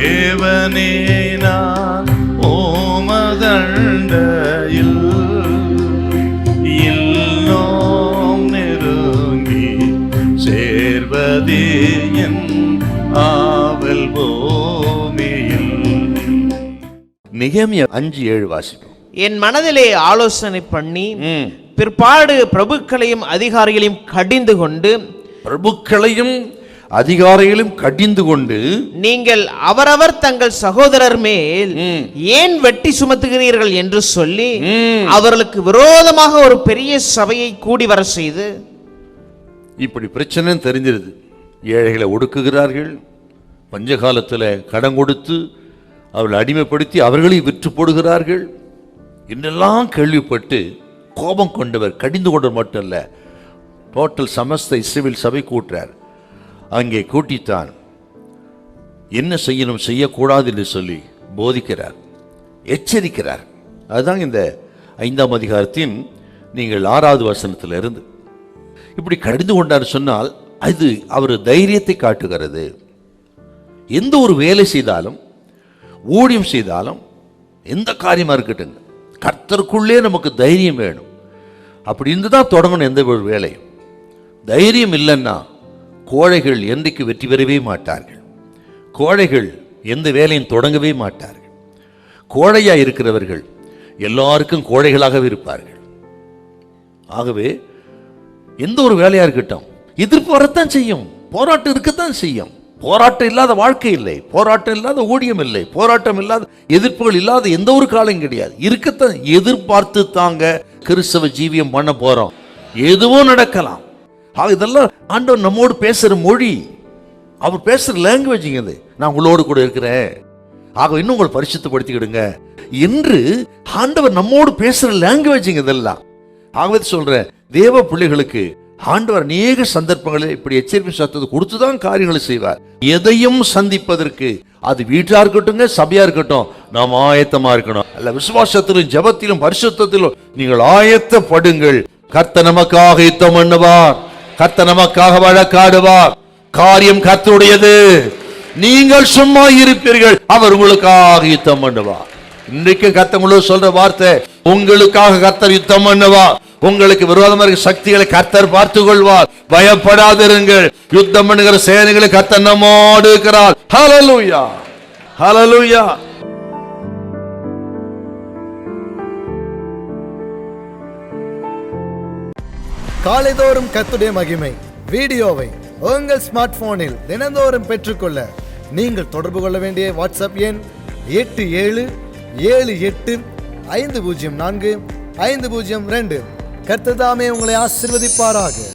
தேவனே நான் ஓமதண்டையில் இன்னும் நெருங்கி சேர்வதே என் ஆவல் பூமியில். நெகேமியா 5:7 வாசிப்போம். என் மனதிலே ஆலோசனை பண்ணி பிற்பாடு பிரபுக்களையும் அதிகாரிகளையும் கடிந்து கொண்டு, பிரபுக்களையும் அதிகாரிகளையும் கடிந்து கொண்டு, நீங்கள் அவரவர் தங்கள் சகோதரர் மேல் ஏன் வெட்டி சுமத்துகிறீர்கள் என்று சொல்லி அவர்களுக்கு விரோதமாக ஒரு பெரிய சபையை கூடி வர செய்து. இப்படி பிரச்சனை தெரிஞ்சிருது. ஏழைகளை ஒடுக்குகிறார்கள், பஞ்சகாலத்தில் கடன் கொடுத்து அவர்களை அடிமைப்படுத்தி அவர்களை விற்று போடுகிறார்கள். இன்னெல்லாம் கேள்விப்பட்டு கோபம் கொண்டவர், கடிந்து கொண்டவர் மட்டும் இல்ல, டோட்டல் சமஸ்த இஸ்ரவேல் சபை கூட்டுறார். அங்கே கூட்டித்தான் என்ன செய்யணும் செய்யக்கூடாது என்று சொல்லி போதிக்கிறார், எச்சரிக்கிறார். அதுதான் இந்த 5ஆம் அதிகாரத்தின் நீங்கள் 6வது வசனத்தில் இருந்து இப்படி கடிந்து கொண்டார் சொன்னால் அது அவர் தைரியத்தை காட்டுகிறது. எந்த ஒரு வேலை செய்தாலும், ஊழியம் செய்தாலும், எந்த காரியமா இருக்கட்டும், கர்த்தருக்குள்ளே நமக்கு தைரியம் வேணும். அப்படி இருந்துதான் தொடங்கணும் எந்த ஒரு வேலையும். தைரியம் இல்லைன்னா கோழைகள் என்றைக்கு வெற்றி பெறவே மாட்டார்கள். கோழைகள் எந்த வேலையும் தொடங்கவே மாட்டார்கள். கோழையா இருக்கிறவர்கள் எல்லாருக்கும் கோழைகளாகவே இருப்பார்கள். ஆகவே எந்த ஒரு வேலையா இருக்கட்டும், எதிர்ப்பு வரத்தான் செய்யும், போராட்டம் இருக்கத்தான் செய்யும். போராட்டம் இல்லாத வாழ்க்கை இல்லை, போராட்டம் இல்லாத ஊழியம் இல்லை, போராட்டம் இல்லாத எதிர்ப்புகள் இல்லாத எந்த ஒரு காலம் கிடையாது. இருக்கத்தான் எதிர்பார்த்து தாங்க கிறிஸ்தவ ஜீவியம் பண்ண போறோம். எதுவும் நடக்கலாம். இதெல்லாம் ஆண்டவர் நம்மோடு பேசுற மொழி, அவர் பேசுற லாங்குவேஜ். இது நான் உங்களோடு கூட இருக்கிறேன், ஆக இன்னும் உங்களை பரிசுத்தப்படுத்திக்கிடுங்க என்று ஆண்டவர் நம்மோடு பேசுற லாங்குவேஜ் இதெல்லாம். ஆகவே சொல்றேன், தேவ பிள்ளைகளுக்கு ஆண்டவர் அநேக சந்தர்ப்பங்களில் இப்படி எச்சரிக்கை சத்தத்தை கொடுத்துதான் காரியங்களை செய்வார். எதையும் சந்திப்பதற்கு அது வீட்டா இருக்கட்டும், சபையா இருக்கட்டும், நாம் ஆயத்தமா இருக்கணும். அல்ல, விசுவாசத்திலும் ஜெபத்திலும் பரிசுத்தத்திலும் நீங்கள் ஆயத்தப்படுங்கள். கர்த்தர் நமக்காக யுத்தம் பண்ணுவார், கர்த்தர் நமக்காக வழக்காடுவார். காரியம் கர்த்தருடையது, நீங்கள் சும்மா இருப்பீர்கள், அவர் உங்களுக்காக யுத்தம் பண்ணுவார். இன்றைக்கு கர்த்தர் உங்களுக்கு சொல்ற வார்த்தை, உங்களுக்காக கர்த்தர் யுத்தம் பண்ணுவார். உங்களுக்கு விரோதமாக சக்திகளை கர்த்தர் பார்த்துக் கொள்வார். பயப்படாதிருங்கள், யுத்தம் பண்ணுகிற சேனைகளை கர்த்தர் நம்மோடு இருக்கிறார். ஹல்லேலூயா, ஹல்லேலூயா. காலைதோறும் கர்த்தருடைய மகிமை வீடியோவை உங்கள் ஸ்மார்ட் போனில் தினந்தோறும் பெற்றுக்கொள்ள நீங்கள் தொடர்பு கொள்ள வேண்டிய வாட்ஸ்அப் எண் 8778504502. கர்த்தர் தாமே உங்களை ஆசீர்வதிப்பாராக.